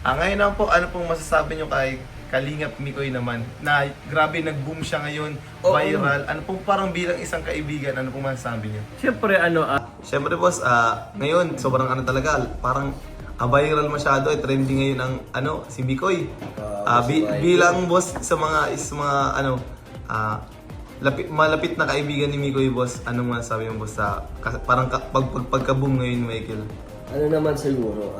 Ngayon naman po, ano pong masasabi nyo kay Kalingap Mikoy naman? Na grabe nag-boom siya ngayon, viral. Ano pong parang bilang isang kaibigan, ano pong masasabi nyo? Siyempre, Siyempre boss, ngayon sobrang ano talaga, parang viral masyado, trending ngayon ang si Mikoy. Bilang boss sa mga malapit na kaibigan ni Mikoy boss, anong masasabi mo boss sa parang pagka-boom ngayon ni Michael? Ano naman siguro,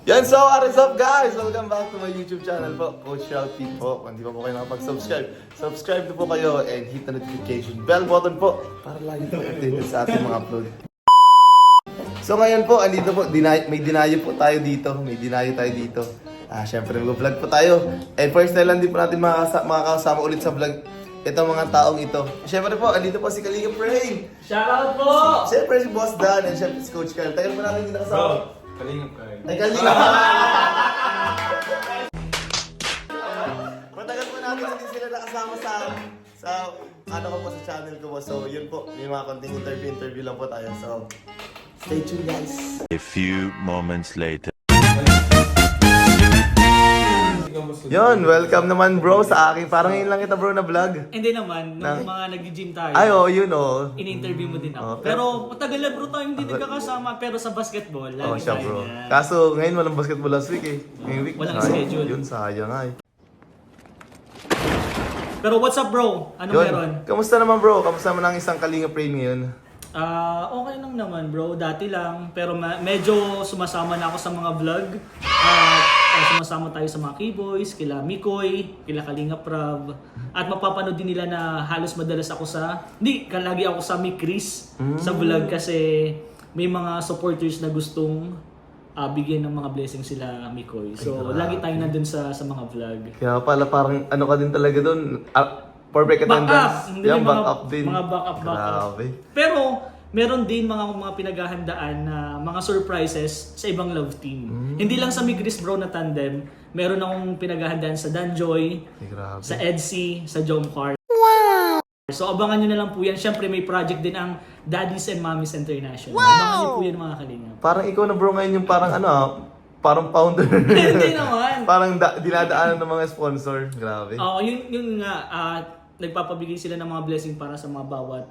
Yan, so what is up guys? Welcome back to my YouTube channel po, Coach Shelty po. Kung di pa po kayo nakapag-subscribe, subscribe na po kayo and hit the notification bell button po para lagi po updated sa ating mga upload. So ngayon po, andito po, may dinayo po tayo dito, syempre mag-vlog po tayo. And first time lang din po natin makakasama ulit sa vlog itong mga taong ito. Syempre po, andito po si Kalingap Ray. shoutout po! Syempre si Boss Dan and syempre si Coach Carl. Tayo po natin din nakasama. Kalingap kayo. Ay, Kalingap! Matagal po natin hindi sila nakasama sa sa channel ko po. So, yun po. May mga konting interview lang po tayo. So, stay tuned guys. A few moments later. Yun, welcome naman bro sa akin. Parang yun lang kita bro na vlog. Hindi naman, nung mga nag-gym tayo, Ay, yun oh. in-interview mo din ako. Oh, pero matagal na bro tayo hindi nagkakasama, pero sa basketball, lagi Siya tayo bro. yan. Kaso, ngayon walang basketball last week eh. Ngayong week. Walang sayang. schedule. Yun, sayang ay. Pero what's up bro? Ano meron? Kamusta naman bro? Kamusta naman ang isang Kalingap Ray ngayon? Okay lang naman bro, dati lang. Pero medyo sumasama na ako sa mga vlog. Sumasama tayo sa mga K-Boys, kila Mikoy, kila Kalingap Prab. At mapapanood din nila na halos madalas ako lagi ako sa Chris sa vlog kasi may mga supporters na gustong bigyan ng mga blessings sila Mikoy. So, lagi tayo nandun sa mga vlog. Kaya pala parang ano ka din talaga doon. Perfect attendance. Hindi, Yan, mga back up din. Mga back up. Grabe. Pero, meron din mga pinaghahandaan na mga surprises sa ibang love team. Hindi lang sa Migris bro na tandem, meron akong pinaghahandaan sa Danjoy, Ay, grabe. sa EDC, sa Jomcar. Wow! So abangan nyo na lang po yan. Siyempre may project din ang Daddies and Mommies International. Wow! Abangan nyo po yan mga kalingap. Parang ikaw na bro ngayon yung parang parang founder. Hindi naman. Parang dinadaanan ng mga sponsor. Grabe. Oo, yun nga, nagpapabigay sila ng mga blessing para sa mga bawat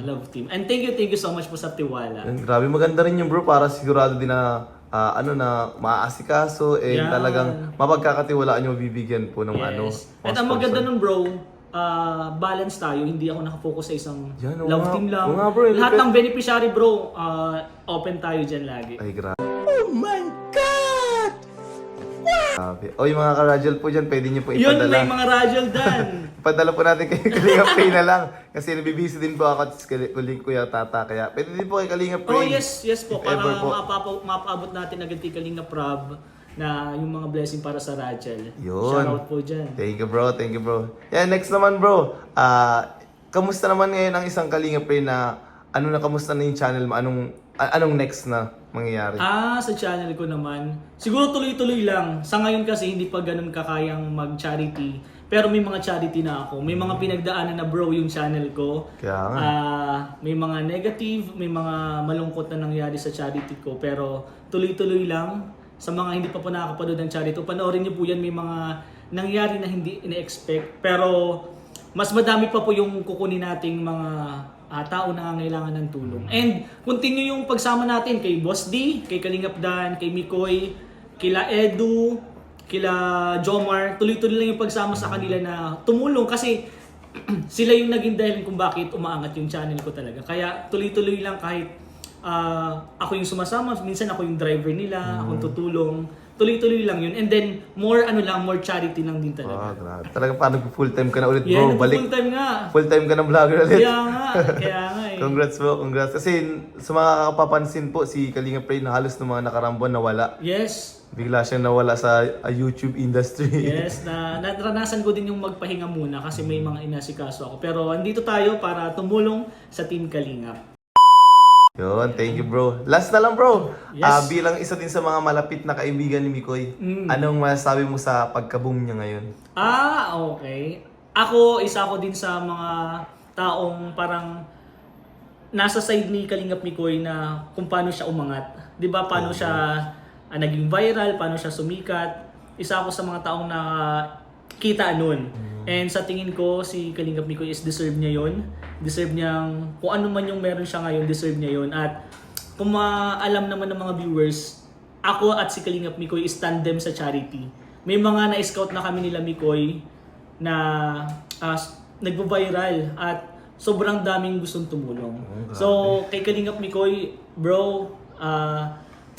love team. And thank you so much po sa tiwala. Grabe, maganda rin yung bro para sigurado din na na maaasikaso talagang mapagkakatiwalaan yung mabibigyan po ng Yes. mga At ang maganda sponsor. nun bro, balance tayo. Hindi ako nakafocus sa isang Yan, oo love nga. team lang. Oo nga, bro. Lahat ng beneficiary bro, open tayo dyan lagi. Ay, grabe. Grabe. O yung mga karajal po dyan, pwede nyo po Yun, ipadala. may mga Rajal dan. Ipadala po natin kay Kalingap Ray na lang. Kasi nabibisi din po ako at kuling Kuya Tata. Kaya pwede din po kay Kalingap Ray. Oh yes po. If Para ever po. mapaabot natin agad kay Kalingap Prab na yung mga blessing para sa Rachel. Yun. Shoutout po dyan. Thank you bro. Yeah, next naman bro. Kamusta naman ngayon ang isang Kalingap Ray na kamusta na yung channel mo? Anong next na mangyayari? Sa channel ko naman, siguro tuloy-tuloy lang. Sa ngayon kasi hindi pa ganun kakayang mag-charity. Pero may mga charity na ako. May mga pinagdaanan na bro yung channel ko. Kaya nga. May mga negative, may mga malungkot na nangyari sa charity ko. Pero tuloy-tuloy lang. Sa mga hindi pa po nakakapanood ng charity ko, panoorin niyo po yan. May mga nangyari na hindi ina-expect. Pero mas madami pa po yung kukunin nating mga tao na nangangailangan ng tulong. And continue yung pagsama natin kay Boss D, kay Kalingap Dan, kay Mikoy, kila Edu, kila Jomar. Tuloy-tuloy lang yung pagsama sa kanila na tumulong kasi sila yung naging dahilan kung bakit umaangat yung channel ko talaga. Kaya tuloy-tuloy lang kahit ako yung sumasama, minsan ako yung driver nila, akong tutulong. Tuloy-tuloy lang yun. And then, more charity lang din talaga. Grabe. Talagang parang full time ka na ulit Yeah, bro. Balik. full time nga. Full time ka na vlogger ulit. Kaya nga eh. Congrats bro, congrats. Kasi sa mga kapapansin po, si Kalinga Pray na halos ng mga nakarambon nawala. Yes. Bigla siyang nawala sa YouTube industry. Yes, naranasan ko din yung magpahinga muna kasi may mga inasikaso ako. Pero andito tayo para tumulong sa Team Kalingap. Yun, thank you bro. Last na lang bro. Yes. Bilang isa din sa mga malapit na kaibigan ni Mikoy, anong masasabi mo sa pagka-boom niya ngayon? Okay. Isa ako din sa mga taong parang nasa side ni Kalingap Mikoy na kung paano siya umangat. 'Di ba? Paano siya naging viral, paano siya sumikat. Isa ako sa mga taong nakita nun. And sa tingin ko, si Kalingap Mikoy is deserve niya yon. Deserve niyang, kung ano man yung meron siya ngayon, deserve niya yon. At kung maalam naman ng mga viewers, ako at si Kalingap Mikoy is tandem sa charity. May mga na-scout na kami nila Mikoy na nagbo-viral at sobrang daming gustong tumulong. So, kay Kalingap Mikoy, bro,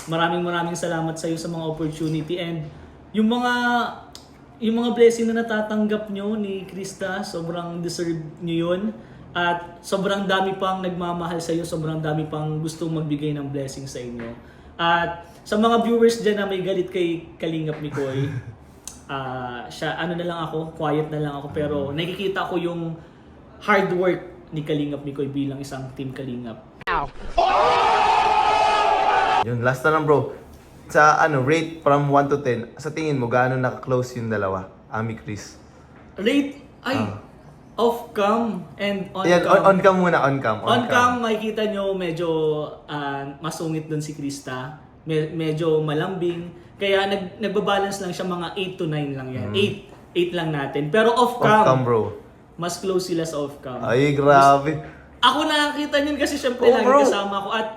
maraming salamat sa iyo sa mga opportunity and yung mga blessing na natatanggap nyo ni Krista, sobrang deserve nyo yun. At sobrang dami pang nagmamahal sa iyo, sobrang dami pang gustong magbigay ng blessing sa inyo. At sa mga viewers dyan na may galit kay Kalingap Mikoy, na lang ako, quiet na lang ako, pero nakikita ko yung hard work ni Kalingap Mikoy bilang isang team Kalingap. Yun, last na lang bro. Sa rate from 1 to 10, sa tingin mo gaano naka-close yung dalawa? Ami Chris. Rate, off-cam and on-cam. Yan, on-cam muna, on-cam. On-cam, makikita nyo medyo masungit dun si Krista. Medyo malambing. Kaya nagbabalance lang siya, mga 8 to 9 lang yan. 8 lang natin. Pero off-cam, Off-cam bro. mas close sila sa off-cam. Ay, grabe. Ako nakakita yun kasi syempre lagi bro. kasama ko at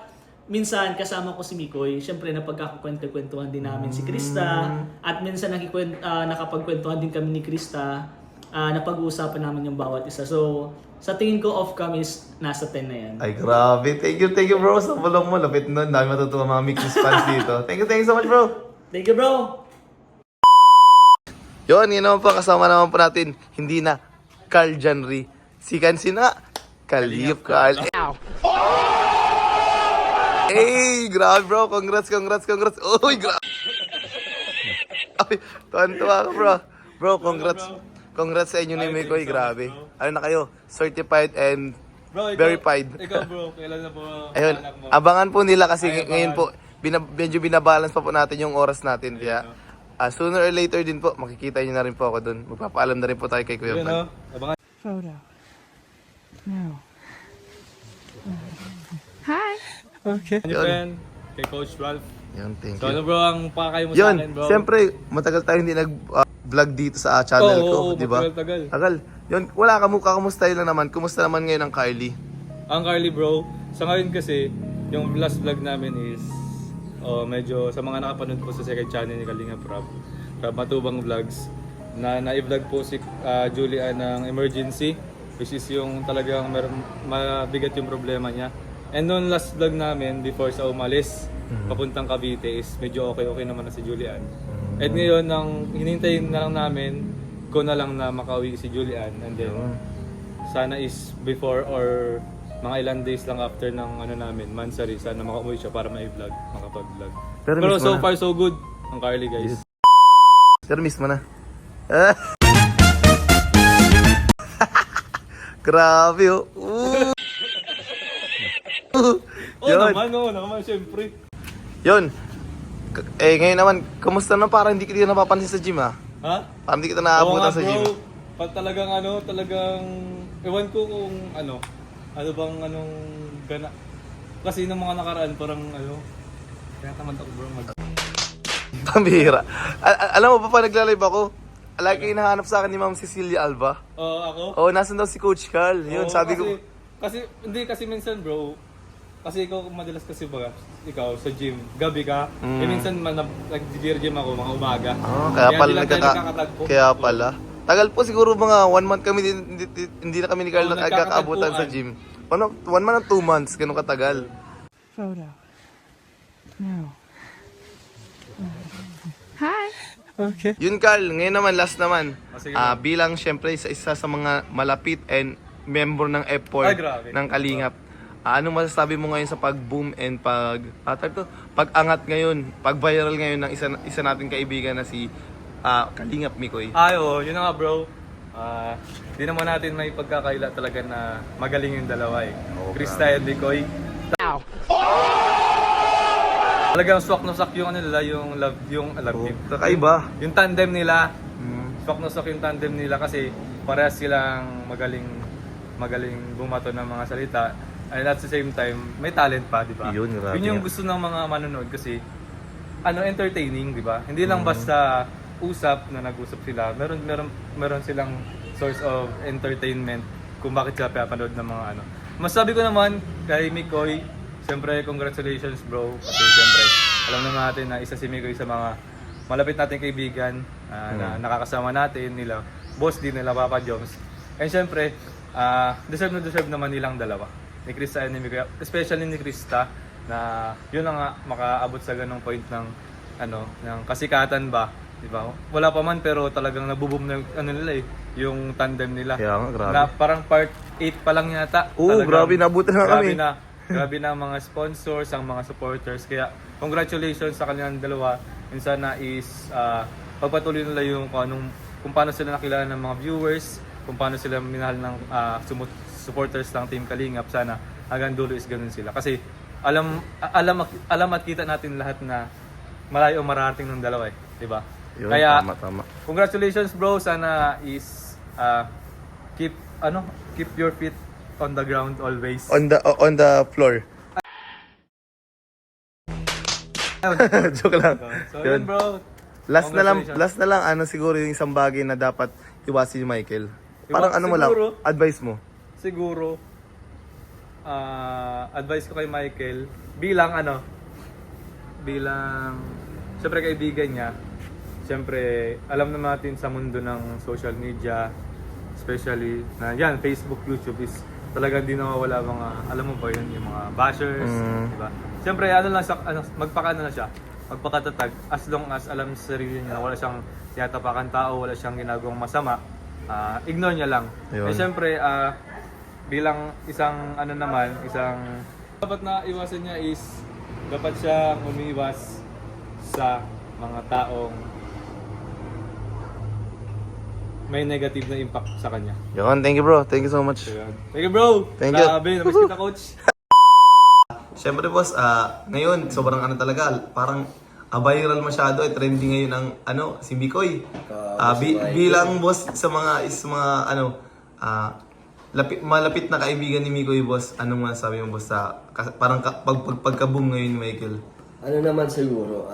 minsan kasama ko si Mikoy. Syempre napagkakakwento-kwentuhan din namin si Krista at minsan nakapagkwentuhan din kami ni Krista. Napag-uusapan namin yung bawat isa. So, sa tingin ko off-cam is nasa 10 na yan. Ay, grabe. Thank you bro. Sa bulong mo, lapit nun. Dami matutuwa mga Mix fans dito. Thank you so much bro. Thank you, bro! Yun naman po, kasama naman po natin, hindi na Carl Janry. Si Kansi na, Kaliyop Carl. Hey, grabe bro, congrats. Uy, grabe. Ay, tuwan-tuwa ka bro. Bro, congrats sa inyo ni Mikoy, grabe. Ano na kayo, certified and verified. Ikaw bro, kailan na po Ayun, anak mo? abangan po nila kasi ngayon po, medyo binabalance pa po natin yung oras natin. Kaya sooner or later din po, makikita nyo na rin po ako dun. Magpapaalam na rin po tayo kay Kuya Yun, Bal. no? Abangan. Photo. No. Hi. Okay. Your friend, kay Coach Ralph. Yun, thank So ano you. bro, ang pakay mo sa Yun, akin bro? siyempre, matagal tayo hindi nag-vlog dito sa channel ko, di ba? tagal. Tagal. Yun, wala ka mukha, kamusta lang naman? Kumusta naman ngayon ang Kylie? Ang Carly bro, sa ngayon kasi, yung last vlog namin is, medyo sa mga nakapanood po sa second channel ni Kalinga Prab Matubang Vlogs, na-vlog po si Julian ng emergency, which is yung talagang mabigat yung problema niya. And noon last vlog namin, before sa umalis, papuntang Cavite is medyo okay naman na si Julian. At ngayon, nang hinintayin na lang namin, ko na lang na makauwi si Julian. And then, sana is before or mga ilang days lang after ng namin, Mansari, sana makauwi siya para ma-vlog, makapag-vlog. Pero Pero miss mo so na. far so good ang Carly guys. Pero miss mo na. Grabe oh. Oo naman, syempre. Yun. Ngayon naman, kamusta na parang hindi kita napapansin sa gym ha? Ha? Parang hindi kita Oo naabutan nga sa gym. bro, pag talagang ewan ko kung anong gana. Kasi nung mga nakaraan parang kaya tamad ako bro Pambihira. Alam mo pa nagla-live ako? Lagi hinahanap sa akin ni Ma'am Cecilia Alba. ako? Oo, nasan daw si Coach Carl. Yun, Oo, sabi ko. kasi minsan bro, kasi ikaw madalas kasi ikaw sa gym, gabi ka, minsan nag-gym ako mga umaga. Kaya pala di lang tayo nagkakatagpo. Kaya pala. Tagal po siguro mga 1 month kami, hindi na kami ni Carl Oo, nagkakaabutan sa gym. 1 month o 2 months, ganun katagal. Photo. No. Hi. Okay. Yun Carl, ngayon naman, last naman. Sige, Bilang syempre isa sa mga malapit and member ng effort Ay, grabe. ng Kalingap. Ano masasabi mo ngayon sa pag-boom and pag-angat ngayon, pag-viral ngayon ng isa nating kaibigan na si Kalingap Mikoy? Ayo, yun na nga bro. Di naman natin may pagkakaila talaga na magaling yung dalawa eh. Krista and Mikoy. Talagang swak na swak yung ano nila, yung love team. Kakaiba. Yung tandem nila. Swak na swak yung tandem nila kasi parehas silang magaling bumato ng mga salita. And at the same time, may talent pa, di ba? Yun, grabe Yun yung nga. gusto ng mga manonood kasi entertaining, di ba? Hindi lang basta usap na nag-usap sila. Meron silang source of entertainment kung bakit sila pinapanood ng mga ano. Masabi ko naman kay Mikoy, siyempre congratulations bro. Kasi siyempre, alam naman natin na isa si Mikoy sa mga malapit nating kaibigan na nakakasama natin nila. Boss din nila Papa Joms. And siyempre, deserve naman nilang dalawa. Ni Krista and ni Mikoy. Especially ni Krista na yun na nga makaabot sa ganong point ng ng kasikatan ba, di ba? Wala pa man pero talagang nabuboom na nila eh, yung tandem nila. Kaya nga, grabe. Na parang part 8 pa lang yata. Oo, Talagang grabe, nabutan na kami. Grabe na ang mga sponsors, ang mga supporters. Kaya congratulations sa kanilang dalawa. And sana is pagpatuloy nila yung kung paano sila nakilala ng mga viewers, kung paano sila minahal ng supporters ng Team Kalingap. Sana hanggang dulo is ganun sila. Kasi alam at kita natin lahat na malayo ang mararating ng dalawa eh, 'di ba? Yun, Kaya tama. congratulations bro, sana is keep your feet on the ground always. On the floor. Joke lang. So yun bro. Last Congratulations. na lang siguro yung isang bagay na dapat iwasin ni Michael. Parang mo lang, Siguro. advice mo. Siguro advice ko kay Michael bilang siyempre kaibigan niya. Siyempre alam naman natin sa mundo ng social media, especially na yan Facebook, YouTube is talagang di nawawala mga alam mo ba yun yung mga bashers, di ba? Siyempre magpakatatag as long as alam sa sarili niya na wala siyang tinatapakan tao, wala siyang ginagawang masama. Ignore niya lang. Ayun. Eh siyempre bilang isang dapat na iwasan niya is dapat siya umiwas sa mga taong may negative na impact sa kanya. Yun, thank you bro. Thank you so much. So, yun. Thank you bro! Thank you. Grabe, namiss kita coach. Siyempre boss, ngayon sobrang talaga, parang viral masyado, trending ngayon ang si Mikoy. Bilang boss sa mga malapit na kaibigan ni Mikoy boss, anong masasabi mo boss sa parang pagka-boom ngayon ni Michael? Ano naman siguro,